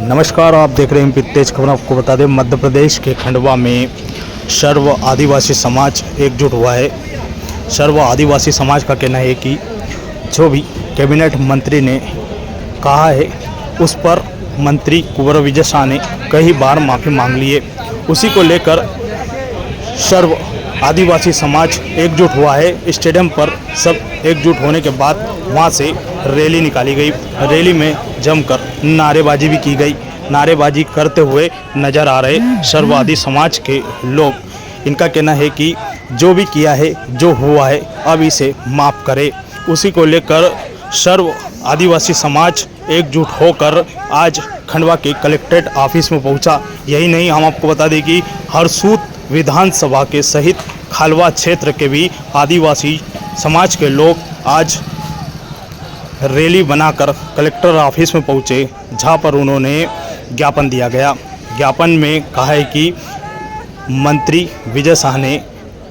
नमस्कार, आप देख रहे हैं तेज खबर। आपको बता दें, मध्य प्रदेश के खंडवा में सर्व आदिवासी समाज एकजुट हुआ है। सर्व आदिवासी समाज का कहना है कि जो भी कैबिनेट मंत्री ने कहा है उस पर मंत्री कुंवर विजय शाह ने कई बार माफ़ी मांग ली है। उसी को लेकर सर्व आदिवासी समाज एकजुट हुआ है। स्टेडियम पर सब एकजुट होने के बाद वहां से रैली निकाली गई। रैली में जमकर नारेबाजी भी की गई। नारेबाजी करते हुए नजर आ रहे सर्ववादी समाज के लोग। इनका कहना है कि जो भी किया है, जो हुआ है, अब इसे माफ़ करे। उसी को लेकर सर्व आदिवासी समाज एकजुट होकर आज खंडवा के कलेक्ट्रेट ऑफिस में पहुंचा। यही नहीं, हम आपको बता दें कि हरसूद विधानसभा के सहित खालवा क्षेत्र के भी आदिवासी समाज के लोग आज रैली बनाकर कलेक्टर ऑफिस में पहुंचे, जहां पर उन्होंने ज्ञापन दिया गया। ज्ञापन में कहा है कि मंत्री विजय शाह ने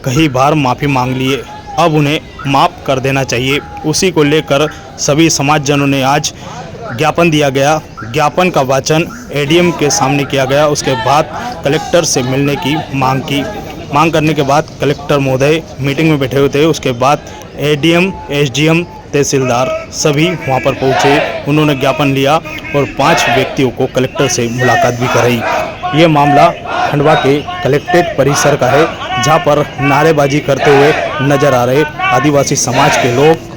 कई बार माफ़ी मांग ली है, अब उन्हें माफ़ कर देना चाहिए। उसी को लेकर सभी समाजजनों ने आज ज्ञापन दिया गया। ज्ञापन का वाचन एडीएम के सामने किया गया। उसके बाद कलेक्टर से मिलने की मांग करने के बाद कलेक्टर महोदय मीटिंग में बैठे हुए थे। उसके बाद एडीएम, एसडीएम, तहसीलदार सभी वहां पर पहुंचे। उन्होंने ज्ञापन लिया और 5 व्यक्तियों को कलेक्टर से मुलाकात भी कराई। ये मामला खंडवा के कलेक्ट्रेट परिसर का है, जहां पर नारेबाजी करते हुए नजर आ रहे आदिवासी समाज के लोग।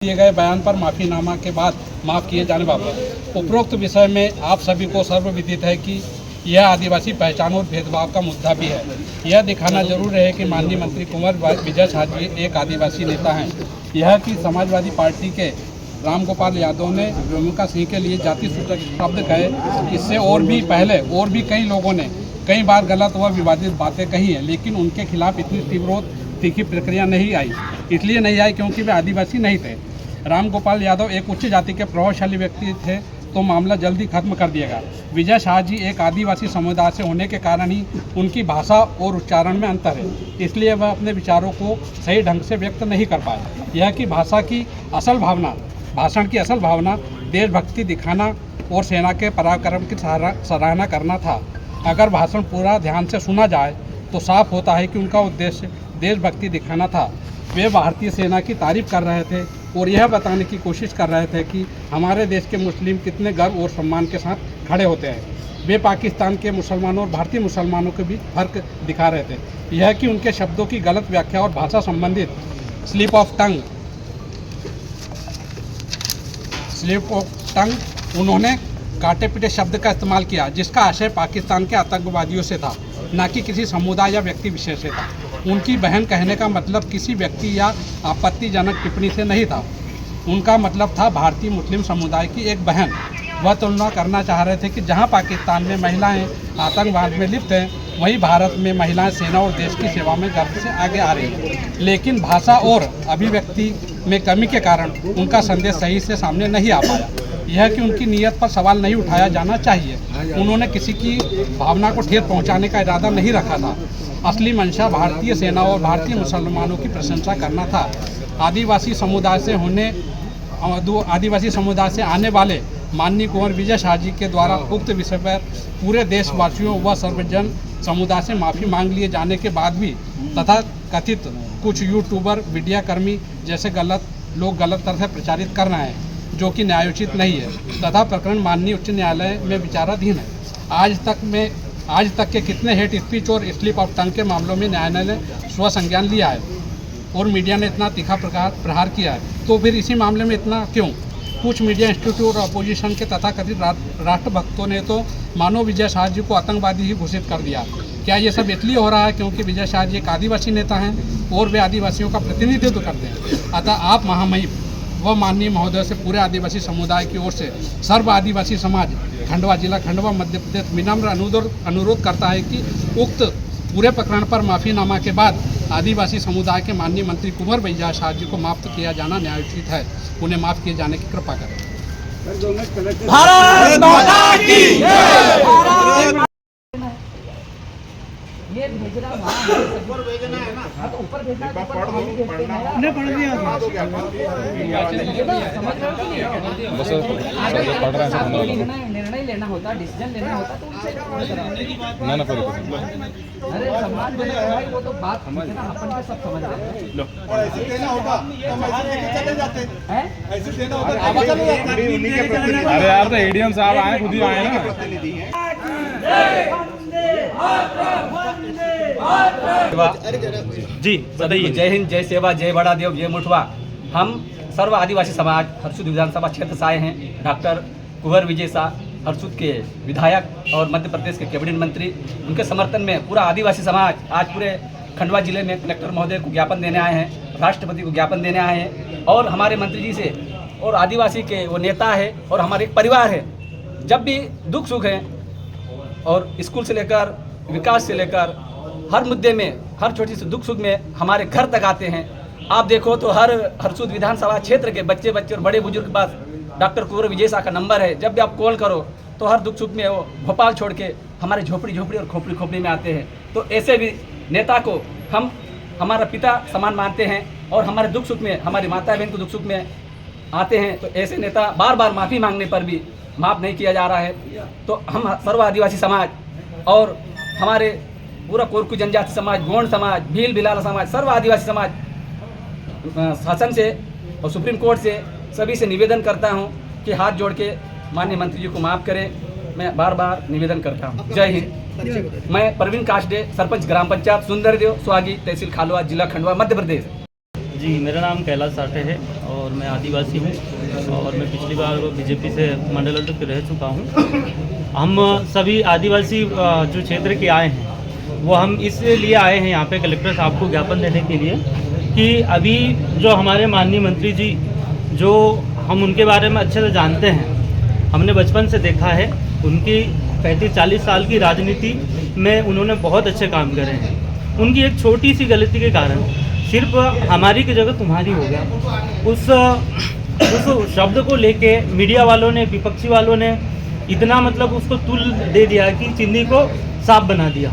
दिए गए बयान पर माफीनामा के बाद माफ़ किए जाने बाबत उपरोक्त विषय में आप सभी को सर्वविदित है कि यह आदिवासी पहचान और भेदभाव का मुद्दा भी है। यह दिखाना जरूर है कि माननीय मंत्री कुंवर विजय शाह जी एक आदिवासी नेता हैं। यह कि समाजवादी पार्टी के रामगोपाल यादव ने रेणुका सिंह के लिए जाति सूचक शब्द कहे। इससे और भी पहले और भी कई लोगों ने कई बार गलत व विवादित बातें कही हैं, लेकिन उनके खिलाफ इतनी तीखी प्रक्रिया नहीं आई। इसलिए नहीं आई क्योंकि वे आदिवासी नहीं थे। रामगोपाल यादव एक उच्च जाति के प्रभावशाली व्यक्ति थे, तो मामला जल्दी खत्म कर दिएगा। विजय शाह जी एक आदिवासी समुदाय से होने के कारण ही उनकी भाषा और उच्चारण में अंतर है, इसलिए वह अपने विचारों को सही ढंग से व्यक्त नहीं कर पाए। यह कि भाषण की असल भावना देशभक्ति दिखाना और सेना के पराक्रम की सराहना करना था। अगर भाषण पूरा ध्यान से सुना जाए तो साफ होता है कि उनका उद्देश्य देशभक्ति दिखाना था। वे भारतीय सेना की तारीफ कर रहे थे और यह बताने की कोशिश कर रहे थे कि हमारे देश के मुस्लिम कितने गर्व और सम्मान के साथ खड़े होते हैं। वे पाकिस्तान के मुसलमानों और भारतीय मुसलमानों के बीच फर्क दिखा रहे थे। यह कि उनके शब्दों की गलत व्याख्या और भाषा संबंधित स्लिप ऑफ टंग उन्होंने काटे पीटे शब्द का इस्तेमाल किया, जिसका आशय पाकिस्तान के आतंकवादियों से था, न कि किसी समुदाय या व्यक्ति विशेष से था। उनकी बहन कहने का मतलब किसी व्यक्ति या आपत्तिजनक टिप्पणी से नहीं था। उनका मतलब था भारतीय मुस्लिम समुदाय की एक बहन। वह तुलना करना चाह रहे थे कि जहां पाकिस्तान में महिलाएं आतंकवाद में लिप्त हैं, वहीं भारत में महिलाएं सेना और देश की सेवा में गर्व से आगे आ रही हैं। लेकिन भाषा और अभिव्यक्ति में कमी के कारण उनका संदेश सही से सामने नहीं आ पाया। यह कि उनकी नीयत पर सवाल नहीं उठाया जाना चाहिए। उन्होंने किसी की भावना को ठेस पहुंचाने का इरादा नहीं रखा था। असली मंशा भारतीय सेना और भारतीय मुसलमानों की प्रशंसा करना था। आदिवासी समुदाय से आने वाले माननीय कुंवर विजय शाह जी के द्वारा उक्त विषय पर पूरे देशवासियों व सर्वजन समुदाय से माफ़ी मांग लिए जाने के बाद भी तथा कथित कुछ यूट्यूबर, मीडियाकर्मी जैसे लोग गलत तरह से प्रचारित कर रहे हैं, जो कि न्यायोचित नहीं है तथा प्रकरण माननीय उच्च न्यायालय में विचाराधीन है। आज तक के कितने हेट स्पीच और स्लिप ऑफ टंग के मामलों में न्यायालय ने स्वसंज्ञान लिया है और मीडिया ने इतना तीखा प्रहार किया है, तो फिर इसी मामले में इतना क्यों? कुछ मीडिया इंस्टीट्यूट और अपोजिशन के तथाकथित राष्ट्रभक्तों ने तो मानो विजय शाह जी को आतंकवादी ही घोषित कर दिया। क्या ये सब इसलिए हो रहा है क्योंकि विजय शाह जी एक आदिवासी नेता हैं और वे आदिवासियों का प्रतिनिधित्व करते हैं? अतः आप महामहिम व माननीय महोदय से पूरे आदिवासी समुदाय की ओर से सर्व आदिवासी समाज खंडवा जिला खंडवा मध्य प्रदेश विनम्र अनुरोध करता है कि उक्त पूरे प्रकरण पर माफ़ीनामा के बाद आदिवासी समुदाय के माननीय मंत्री कुंवर विजय शाह जी को माफ़ किया जाना न्यायोचित है। उन्हें माफ़ किए जाने की कृपा करें। भारत माता की जय। ये भेजना ऊपर भेजना है ना। हाँ तो ऊपर भेजना है, ऊपर हम भेजते हैं यार। ने पढ़ दिया बस आपको निर्णय लेना होता, डिसीजन लेना होता तो उनसे ना अरे समाज में भाई वो तो बात है ना, अपन के सब समझ रहे हैं। ऐसे देना होगा तो हम ऐसे लेके चले जाते हैं। ऐसे देना होगा तो आगे चले जाते। अरे यार तो एडीएम साहब आए, खुद ही आए ना। जी बताइए। जय हिंद, जय सेवा, जय बड़ा देव, जय मुठवा। हम सर्व आदिवासी समाज हरसुद विधानसभा क्षेत्र से आए हैं। डॉक्टर कुंवर विजय शाह हरसुद के विधायक और मध्य प्रदेश के कैबिनेट मंत्री, उनके समर्थन में पूरा आदिवासी समाज आज पूरे खंडवा जिले में कलेक्टर महोदय को ज्ञापन देने आए हैं, राष्ट्रपति को ज्ञापन देने आए हैं। और हमारे मंत्री जी से और आदिवासी के वो नेता है और हमारे एक परिवार है। जब भी दुख सुख है और स्कूल से लेकर विकास से लेकर हर मुद्दे में, हर छोटी सी दुख सुख में हमारे घर तक आते हैं। आप देखो तो हरसुद विधानसभा क्षेत्र के बच्चे और बड़े बुजुर्ग के पास डॉक्टर कुंवर विजय शाह का नंबर है। जब भी आप कॉल करो तो हर दुख सुख में वो भोपाल छोड़ के हमारे झोपड़ी और खोपड़ी में आते हैं। तो ऐसे भी नेता को हम हमारा पिता समान मानते हैं और हमारे दुख सुख में, हमारी माता बहन को दुख सुख में आते हैं। तो ऐसे नेता बार माफ़ी मांगने पर भी माफ़ नहीं किया जा रहा है। तो हम सर्व आदिवासी समाज और हमारे पूरा कोरकू जनजाति समाज, गोंड समाज, भील भिलाला समाज, सर्व आदिवासी समाज शासन से और सुप्रीम कोर्ट से सभी से निवेदन करता हूं कि हाथ जोड़ के माननीय मंत्री जी को माफ़ करें। मैं बार निवेदन करता हूं। जय हिंद। मैं प्रवीण काष्डे, सरपंच ग्राम पंचायत सुंदरदेव स्वागी, तहसील खालवा, जिला खंडवा, मध्य प्रदेश। जी, मेरा नाम कैलाश साठे है और मैं आदिवासी हूँ और मैं पिछली बार बीजेपी से मंडल अध्यक्ष रह चुका हूँ। हम सभी आदिवासी जो क्षेत्र के आए हैं वो हम इसलिए आए हैं यहाँ पे कलेक्टर साहब को ज्ञापन देने के लिए कि अभी जो हमारे माननीय मंत्री जी, जो हम उनके बारे में अच्छे से जानते हैं, हमने बचपन से देखा है, उनकी 35-40 साल की राजनीति में उन्होंने बहुत अच्छे काम करे हैं। उनकी एक छोटी सी गलती के कारण सिर्फ हमारी की जगह तुम्हारी हो गया, उस शब्द को लेके मीडिया वालों ने, विपक्षी वालों ने इतना मतलब उसको तुल दे दिया कि चिन्नी को साफ बना दिया।